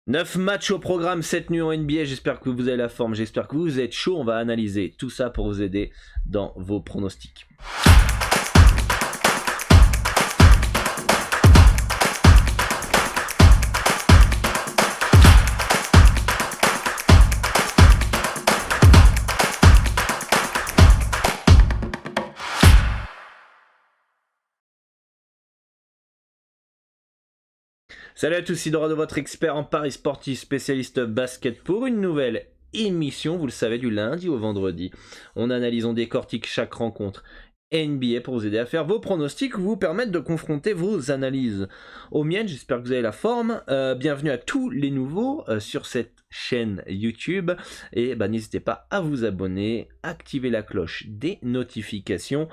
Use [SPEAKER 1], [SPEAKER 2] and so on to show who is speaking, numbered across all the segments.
[SPEAKER 1] 9 matchs au programme cette nuit en NBA, j'espère que vous avez la forme, j'espère que vous êtes chaud, on va analyser tout ça pour vous aider dans vos pronostics. Salut à tous, c'est Dora de votre expert en paris sportif spécialiste basket pour une nouvelle émission, vous le savez, du lundi au vendredi. On analyse, on décortique chaque rencontre NBA pour vous aider à faire vos pronostics, vous permettre de confronter vos analyses aux miennes. J'espère que vous avez la forme. Bienvenue à tous les nouveaux sur cette chaîne YouTube et n'hésitez pas à vous abonner, activer la cloche des notifications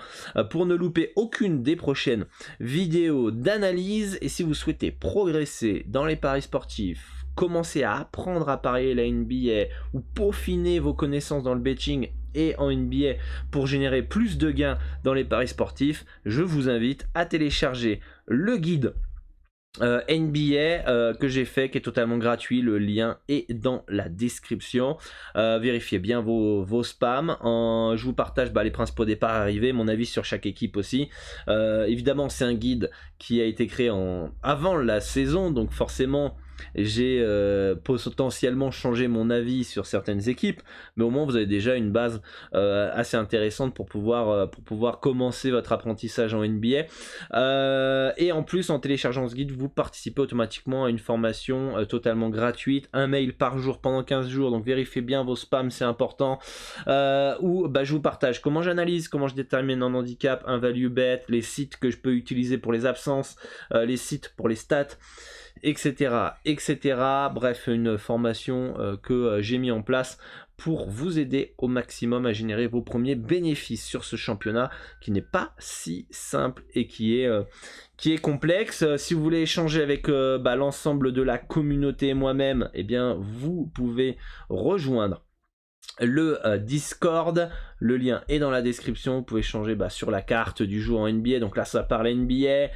[SPEAKER 1] pour ne louper aucune des prochaines vidéos d'analyse. Et si vous souhaitez progresser dans les paris sportifs, commencer à apprendre à parier la NBA ou peaufiner vos connaissances dans le betting et en NBA pour générer plus de gains dans les paris sportifs, je vous invite à télécharger le guide NBA que j'ai fait, qui est totalement gratuit. Le lien est dans la description. Vérifiez bien vos spams. Je vous partage les principaux départs arrivés, mon avis sur chaque équipe aussi. Évidemment, c'est un guide qui a été créé avant la saison, donc forcément j'ai potentiellement changé mon avis sur certaines équipes, mais au moins vous avez déjà une base assez intéressante pour pouvoir commencer votre apprentissage en NBA. Et en plus, en téléchargeant ce guide, vous participez automatiquement à une formation totalement gratuite, un mail par jour pendant 15 jours, donc vérifiez bien vos spams, c'est important, où je vous partage comment j'analyse, comment je détermine un handicap, un value bet, les sites que je peux utiliser pour les absences, les sites pour les stats, etc. Bref, une formation que j'ai mis en place pour vous aider au maximum à générer vos premiers bénéfices sur ce championnat qui n'est pas si simple et qui est complexe. Si vous voulez échanger avec l'ensemble de la communauté et moi-même, eh bien vous pouvez rejoindre le Discord, le lien est dans la description. Vous pouvez changer sur la carte du jour en NBA, donc là ça parle NBA,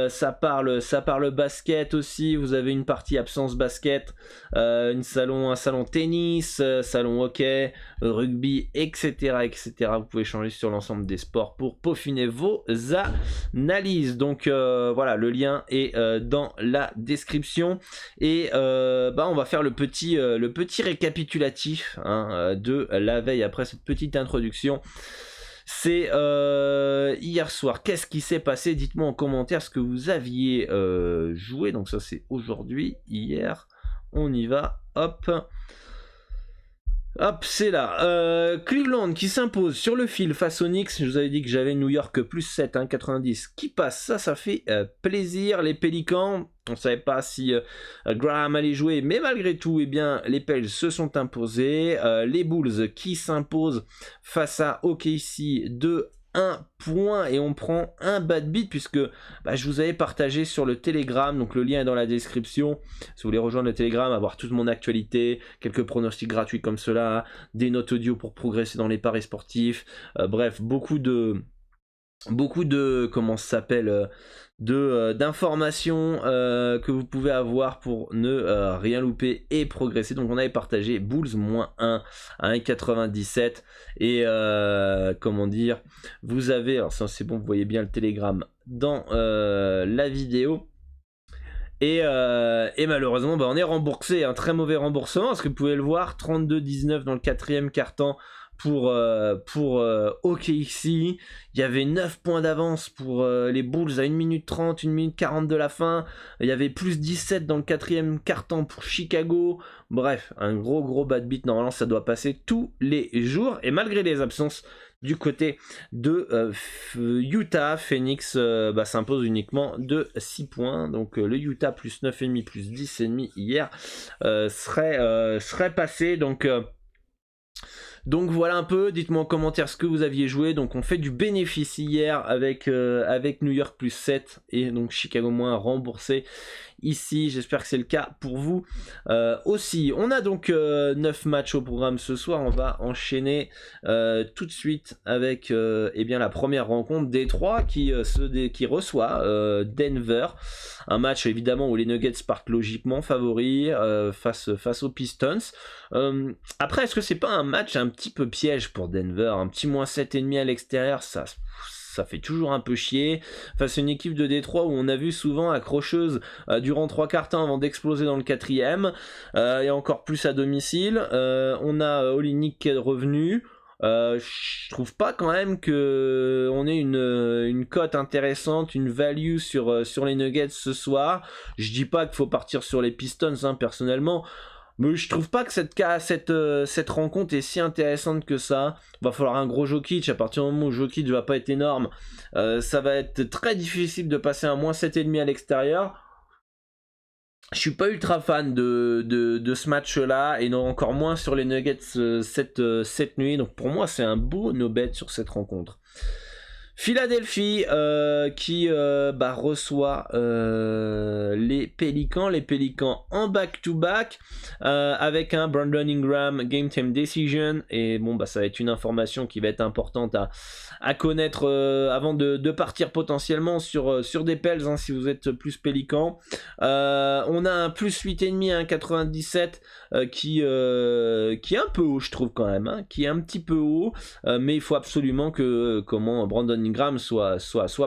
[SPEAKER 1] ça parle basket aussi. Vous avez une partie absence basket, un salon tennis, salon hockey, rugby, etc. Vous pouvez changer sur l'ensemble des sports pour peaufiner vos analyses. Donc voilà, le lien est dans la description. Et on va faire le petit récapitulatif de la veille après cette petite introduction. C'est hier soir, qu'est-ce qui s'est passé? Dites-moi en commentaire ce que vous aviez joué. Donc ça c'est aujourd'hui, hier, on y va, hop, c'est là. Cleveland qui s'impose sur le fil face aux Knicks. Je vous avais dit que j'avais New York plus 7, 90 qui passe. Ça fait plaisir. Les Pélicans, on ne savait pas si Graham allait jouer, mais malgré tout, les Pels se sont imposés. Les Bulls qui s'imposent face à OKC 2-1 point, et on prend un bad beat puisque je vous avais partagé sur le Telegram, donc le lien est dans la description si vous voulez rejoindre le Telegram, avoir toute mon actualité, quelques pronostics gratuits comme cela, des notes audio pour progresser dans les paris sportifs, bref, beaucoup de comment ça s'appelle, d'informations que vous pouvez avoir pour ne rien louper et progresser. Donc on avait partagé Bulls -1 à 1,97 et comment dire, vous avez, alors ça c'est bon, vous voyez bien le Telegram dans la vidéo. Et malheureusement on est remboursé, un très mauvais remboursement parce que vous pouvez le voir, 32-19 dans le quatrième quart-temps pour OKC. Il y avait 9 points d'avance pour les Bulls à 1 minute 30, 1 minute 40 de la fin. Il y avait plus 17 dans le quatrième quart-temps pour Chicago. Bref, un gros bad beat. Normalement ça doit passer tous les jours, et malgré les absences du côté de Utah, Phoenix s'impose uniquement de 6 points. Donc le Utah plus 9,5, plus 10,5 hier serait passé. Donc voilà un peu, dites-moi en commentaire ce que vous aviez joué. Donc on fait du bénéfice hier avec New York plus 7 et donc Chicago moins remboursé. ici. J'espère que c'est le cas pour vous aussi. On a donc 9 matchs au programme ce soir. On va enchaîner tout de suite avec eh bien, la première rencontre Détroit qui reçoit Denver. Un match évidemment où les Nuggets partent logiquement favoris face aux Pistons. Après, est-ce que c'est pas un match un petit peu piège pour Denver? Un petit moins 7,5 à l'extérieur, ça fait toujours un peu chier face à une équipe de Détroit où on a vu souvent accrocheuse durant 3 quarts temps avant d'exploser dans le 4e et encore plus à domicile. On a Olynyk qui est revenu. Je trouve pas quand même que on ait une cote intéressante, une value sur les Nuggets ce soir. Je dis pas qu'il faut partir sur les Pistons personnellement, mais je trouve pas que cette rencontre est si intéressante que ça. Va falloir un gros Jokic. À partir du moment où Jokic va pas être énorme, ça va être très difficile de passer un moins 7,5 à l'extérieur. Je suis pas ultra fan de ce match-là, et non, encore moins sur les Nuggets cette nuit. Donc pour moi, c'est un beau no-bet sur cette rencontre. Philadelphie qui reçoit les Pélicans en back-to-back avec un Brandon Ingram Game Time Decision, et bon ça va être une information qui va être importante à connaître avant de partir potentiellement sur des Pels si vous êtes plus Pélicans. On a un plus 8,5 à 1,97 qui est un peu haut, je trouve quand même, qui est un petit peu haut, mais il faut absolument que Brandon Ingram soit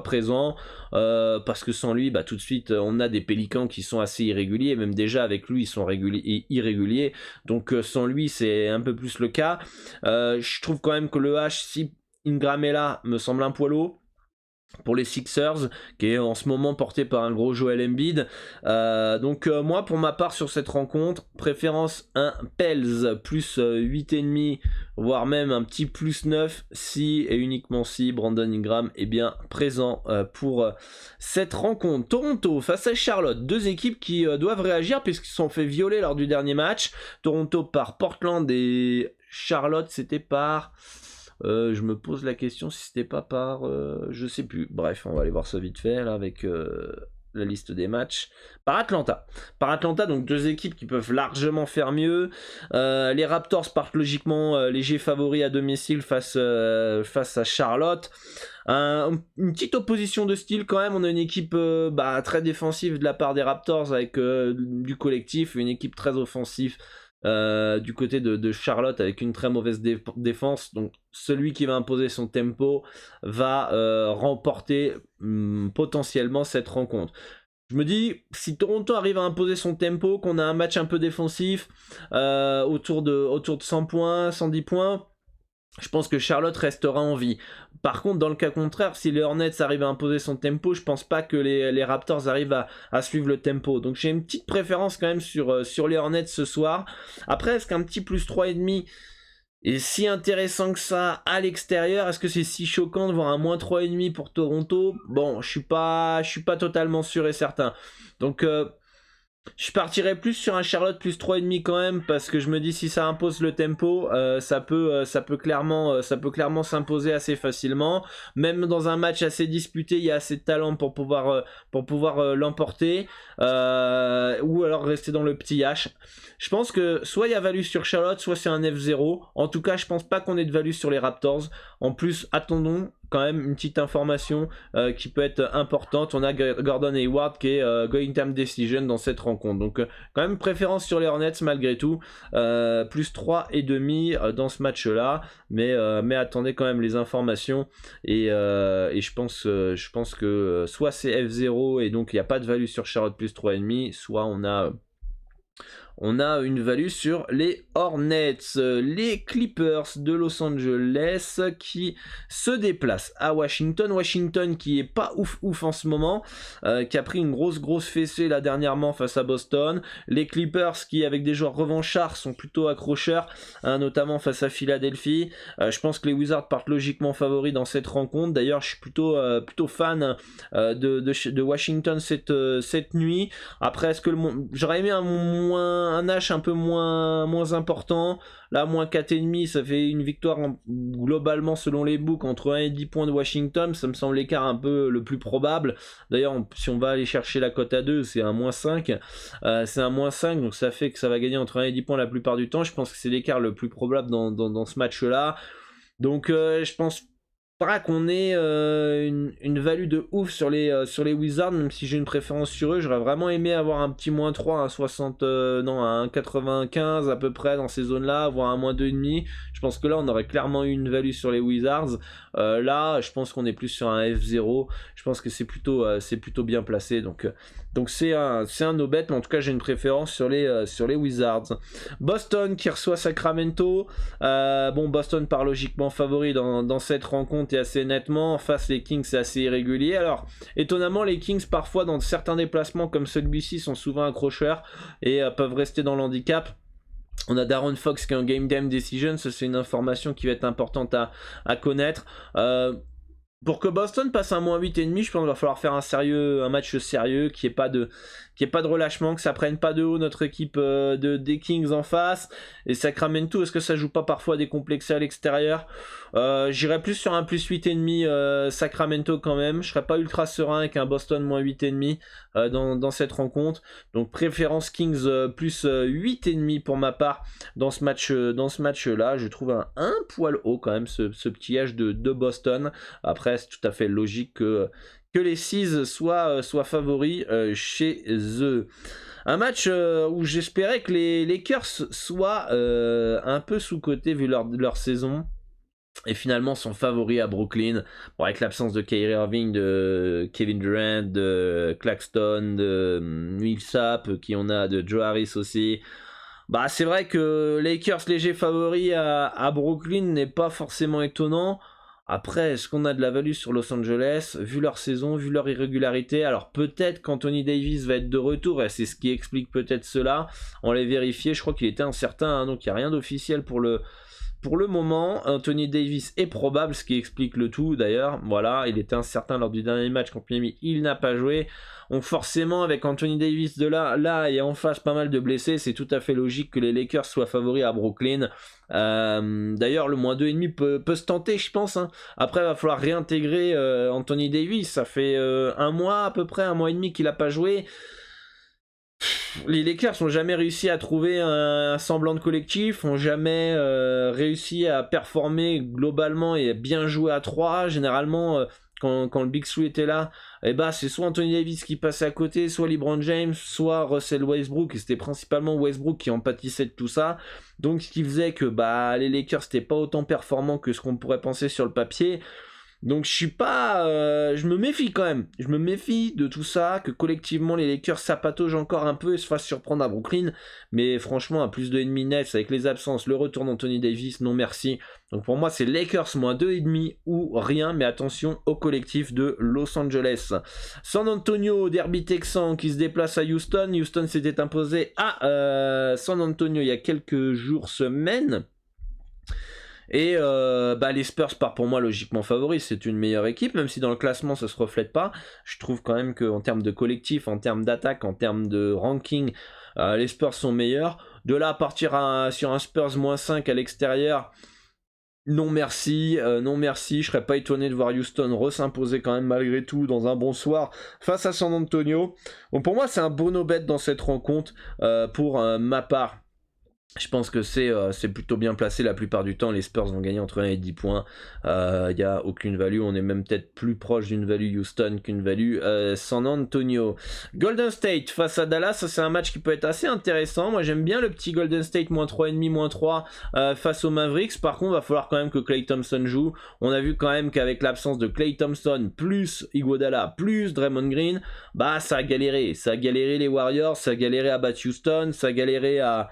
[SPEAKER 1] présent, parce que sans lui, tout de suite, on a des Pélicans qui sont assez irréguliers, même déjà avec lui, ils sont irréguliers, donc sans lui, c'est un peu plus le cas. Je trouve quand même que le H, si Ingram est là, me semble un poil haut pour les Sixers, qui est en ce moment porté par un gros Joel Embiid. Donc moi, pour ma part, sur cette rencontre, préférence un Pels plus 8,5, voire même un petit plus 9, si et uniquement si Brandon Ingram est bien présent pour cette rencontre. Toronto face à Charlotte, deux équipes qui doivent réagir puisqu'ils se sont fait violer lors du dernier match. Toronto par Portland et Charlotte c'était par... je me pose la question si c'était pas par... je sais plus. Bref, on va aller voir ça vite fait là avec la liste des matchs. Par Atlanta, donc deux équipes qui peuvent largement faire mieux. Les Raptors partent logiquement légers favoris à domicile face à Charlotte. Une petite opposition de style quand même. On a une équipe très défensive de la part des Raptors avec du collectif, une équipe très offensive du côté de Charlotte avec une très mauvaise défense. Donc celui qui va imposer son tempo va remporter potentiellement cette rencontre. Je me dis, si Toronto arrive à imposer son tempo, qu'on a un match un peu défensif autour de 100 points, 110 points, je pense que Charlotte restera en vie. Par contre, dans le cas contraire, si les Hornets arrivent à imposer son tempo, je pense pas que les Raptors arrivent à suivre le tempo. Donc j'ai une petite préférence quand même sur les Hornets ce soir. Après, est-ce qu'un petit plus 3,5 est si intéressant que ça à l'extérieur? Est-ce que c'est si choquant de voir un moins 3,5 pour Toronto? Bon, je suis pas totalement sûr et certain. Donc... je partirais plus sur un Charlotte plus 3,5 quand même, parce que je me dis si ça impose le tempo, ça peut clairement s'imposer assez facilement. Même dans un match assez disputé, il y a assez de talent pour pouvoir l'emporter, ou alors rester dans le petit H. Je pense que soit il y a value sur Charlotte, soit c'est un F0. En tout cas, je pense pas qu'on ait de value sur les Raptors. En plus, attendons quand même une petite information qui peut être importante. On a Gordon Hayward qui est going time decision dans cette rencontre. Donc quand même préférence sur les Hornets malgré tout. Plus 3,5 dans ce match-là. Mais attendez quand même les informations. Et je pense que soit c'est F0 et donc il n'y a pas de value sur Charlotte plus 3,5, soit on a une value sur les Hornets. Les Clippers de Los Angeles qui se déplacent à Washington. Washington qui est pas ouf en ce moment, qui a pris une grosse fessée là dernièrement face à Boston. Les Clippers qui, avec des joueurs revanchards, sont plutôt accrocheurs, notamment face à Philadelphie. Je pense que les Wizards partent logiquement favoris dans cette rencontre. D'ailleurs, je suis plutôt fan de Washington cette nuit. Après, est-ce que j'aurais aimé un un H un peu moins important. Là, moins 4,5, ça fait une victoire globalement selon les books entre 1 et 10 points de Washington. Ça me semble l'écart un peu le plus probable. D'ailleurs, si on va aller chercher la cote à 2, c'est un moins 5. C'est un moins 5, donc ça fait que ça va gagner entre 1 et 10 points la plupart du temps. Je pense que c'est l'écart le plus probable dans ce match-là. Donc je pense pas qu'on ait une value de ouf sur les Wizards, même si j'ai une préférence sur eux. J'aurais vraiment aimé avoir un petit moins 3, un 60, non, un 95 à peu près dans ces zones-là, voire un moins 2,5. Je pense que là, on aurait clairement eu une value sur les Wizards. Là, je pense qu'on est plus sur un F0. Je pense que c'est plutôt bien placé. Donc c'est un no-bet, mais en tout cas, j'ai une préférence sur les Wizards. Boston qui reçoit Sacramento. Boston part logiquement favori dans cette rencontre et assez nettement. En face, les Kings, c'est assez irrégulier. Alors, étonnamment, les Kings, parfois, dans certains déplacements comme celui-ci, sont souvent accrocheurs et peuvent rester dans l'handicap. On a Darren Fox qui est en game time decision. Ça, c'est une information qui va être importante à connaître. Pour que Boston passe un moins 8,5, je pense qu'il va falloir faire un match sérieux, qu'il n'y ait pas de relâchement, que ça prenne pas de haut notre équipe des Kings en face. Et Sacramento, est-ce que ça joue pas parfois décomplexé à l'extérieur? J'irais plus sur un plus 8,5 Sacramento quand même. Je serais pas ultra serein avec un Boston moins 8,5 dans cette rencontre. Donc préférence Kings plus 8,5 pour ma part dans ce match-là. Je trouve un poil haut quand même ce petit H de Boston. Après, c'est tout à fait logique que les Seas soient favoris chez eux. Un match où j'espérais que les Lakers soient un peu sous-cotés vu leur saison. Et finalement sont favoris à Brooklyn. Bon, avec l'absence de Kyrie Irving, de Kevin Durant, de Claxton, de Millsap, qui on a, de Joe Harris aussi. Bah, c'est vrai que Lakers léger favoris à Brooklyn n'est pas forcément étonnant. Après, est-ce qu'on a de la value sur Los Angeles, vu leur saison, vu leur irrégularité? Alors peut-être qu'Anthony Davis va être de retour, et c'est ce qui explique peut-être cela. On l'a vérifié, je crois qu'il était incertain, hein, donc il n'y a rien d'officiel pour le moment. Anthony Davis est probable, ce qui explique le tout d'ailleurs. Voilà, il était incertain lors du dernier match contre Miami, il n'a pas joué. Donc forcément, avec Anthony Davis de là et en face pas mal de blessés, c'est tout à fait logique que les Lakers soient favoris à Brooklyn. D'ailleurs, le moins 2,5 peut se tenter, je pense. Hein. Après, il va falloir réintégrer Anthony Davis. Ça fait un mois à peu près, un mois et demi qu'il n'a pas joué. Les Lakers n'ont jamais réussi à trouver un semblant de collectif, n'ont jamais réussi à performer globalement et à bien jouer à 3. Généralement, quand le Big Three était là, c'est soit Anthony Davis qui passait à côté, soit LeBron James, soit Russell Westbrook, et c'était principalement Westbrook qui en pâtissait de tout ça. Donc ce qui faisait que les Lakers n'étaient pas autant performants que ce qu'on pourrait penser sur le papier. Donc je me méfie quand même. Je me méfie de tout ça, que collectivement les Lakers sapataugent encore un peu et se fassent surprendre à Brooklyn. Mais franchement, à plus de 2,5 nets, avec les absences, le retour d'Anthony Davis, non merci. Donc pour moi, c'est Lakers moins 2,5 ou rien. Mais attention au collectif de Los Angeles. San Antonio, derby texan qui se déplace à Houston. Houston s'était imposé à San Antonio il y a quelques jours, semaines. Et les Spurs partent pour moi logiquement favoris, c'est une meilleure équipe, même si dans le classement ça se reflète pas. Je trouve quand même qu'en termes de collectif, en termes d'attaque, en termes de ranking, les Spurs sont meilleurs. De là à partir sur un Spurs moins 5 à l'extérieur, non merci, je serais pas étonné de voir Houston s'imposer quand même malgré tout dans un bon soir face à San Antonio. Bon, pour moi c'est un bon no-bet dans cette rencontre pour ma part. Je pense que c'est plutôt bien placé la plupart du temps. Les Spurs vont gagner entre 1 et 10 points. Il n'y a aucune value. On est même peut-être plus proche d'une value Houston qu'une value San Antonio. Golden State face à Dallas, ça c'est un match qui peut être assez intéressant. Moi j'aime bien le petit Golden State moins 3,5, moins 3 face aux Mavericks. Par contre, il va falloir quand même que Klay Thompson joue. On a vu quand même qu'avec l'absence de Klay Thompson plus Iguodala plus Draymond Green, ça a galéré. Ça a galéré les Warriors, ça a galéré à battre Houston, ça a galéré à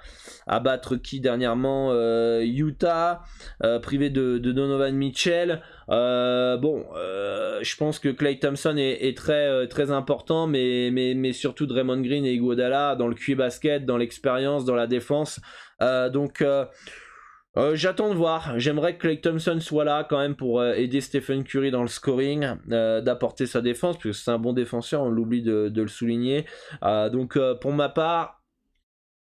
[SPEAKER 1] battre qui dernièrement Utah, privé de Donovan Mitchell. Je pense que Klay Thompson est très, très important, mais surtout Draymond Green et Iguodala dans le QI basket, dans l'expérience, dans la défense. J'attends de voir. J'aimerais que Klay Thompson soit là quand même pour aider Stephen Curry dans le scoring, d'apporter sa défense, parce que c'est un bon défenseur, on l'oublie de le souligner. Pour ma part,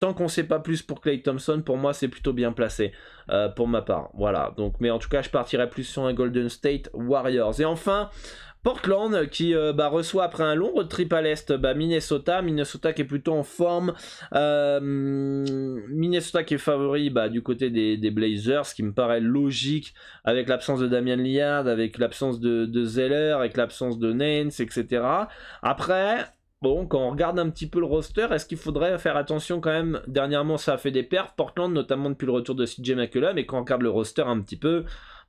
[SPEAKER 1] Tant qu'on sait pas plus pour Klay Thompson, pour moi c'est plutôt bien placé pour ma part. Voilà, donc mais en tout cas je partirais plus sur un Golden State Warriors. Et enfin, Portland qui reçoit après un long road trip à l'Est Minnesota. Minnesota qui est plutôt en forme. Minnesota qui est favori du côté des Blazers, ce qui me paraît logique avec l'absence de Damian Lillard, avec l'absence de Zeller, avec l'absence de Nance, etc. Après... Bon, quand on regarde un petit peu le roster, est-ce qu'il faudrait faire attention quand même? Dernièrement, ça a fait des perfs, Portland, notamment depuis le retour de CJ McCollum, mais quand on regarde le roster un petit peu,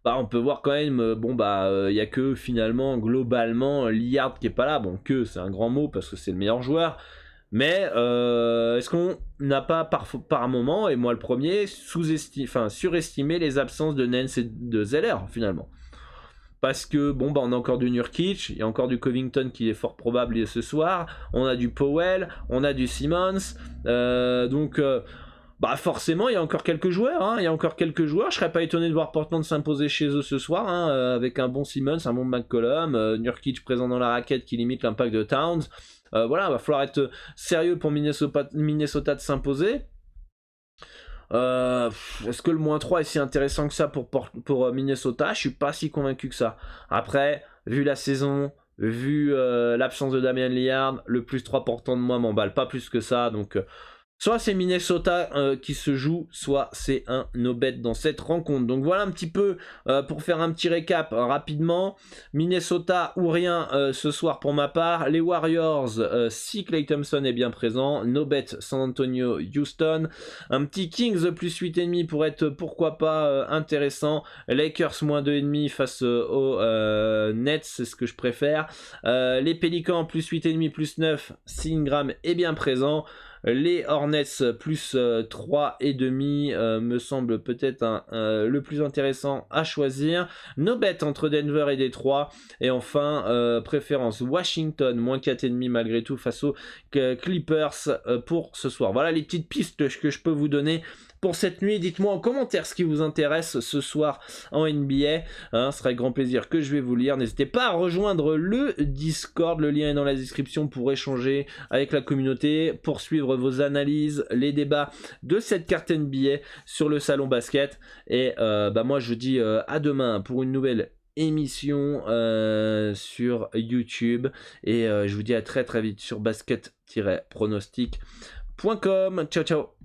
[SPEAKER 1] on peut voir quand même, il y a que finalement, globalement, Lillard qui est pas là. Bon, que c'est un grand mot parce que c'est le meilleur joueur. Mais est-ce qu'on n'a pas par un moment, et moi le premier, surestimé les absences de Nance et de Zeller finalement? Parce que on a encore du Nurkic, il y a encore du Covington qui est fort probable ce soir, on a du Powell, on a du Simmons, forcément il y a encore quelques joueurs, je serais pas étonné de voir Portland s'imposer chez eux ce soir, avec un bon Simmons, un bon McCollum, Nurkic présent dans la raquette qui limite l'impact de Towns. Voilà, va falloir être sérieux pour Minnesota de s'imposer. Est-ce que le -3 est si intéressant que ça pour Minnesota? Je suis pas si convaincu que ça. Après, vu la saison, vu l'absence de Damian Lillard, le +3 portant de moi m'emballe pas plus que ça. Donc soit c'est Minnesota qui se joue, soit c'est un no-bet dans cette rencontre. Donc voilà un petit peu pour faire un petit récap rapidement. Minnesota ou rien ce soir pour ma part. Les Warriors, si Klay Thompson est bien présent. No-bet San Antonio, Houston. Un petit Kings +8,5 pour être pourquoi pas intéressant. Lakers -2,5 face aux Nets, c'est ce que je préfère. Les Pelicans +8,5, +9. Si Ingram est bien présent. Les Hornets +3,5 me semble peut-être le plus intéressant à choisir. No bet entre Denver et Détroit. Et enfin, préférence Washington -4,5 malgré tout face aux Clippers pour ce soir. Voilà les petites pistes que je peux vous donner pour cette nuit. Dites-moi en commentaire ce qui vous intéresse ce soir en NBA. Ce sera avec grand plaisir que je vais vous lire. N'hésitez pas à rejoindre le Discord. Le lien est dans la description pour échanger avec la communauté, pour suivre vos analyses, les débats de cette carte NBA sur le salon basket. Et moi je vous dis à demain pour une nouvelle émission sur YouTube. Et je vous dis à très très vite sur basket-pronostic.com. Ciao ciao.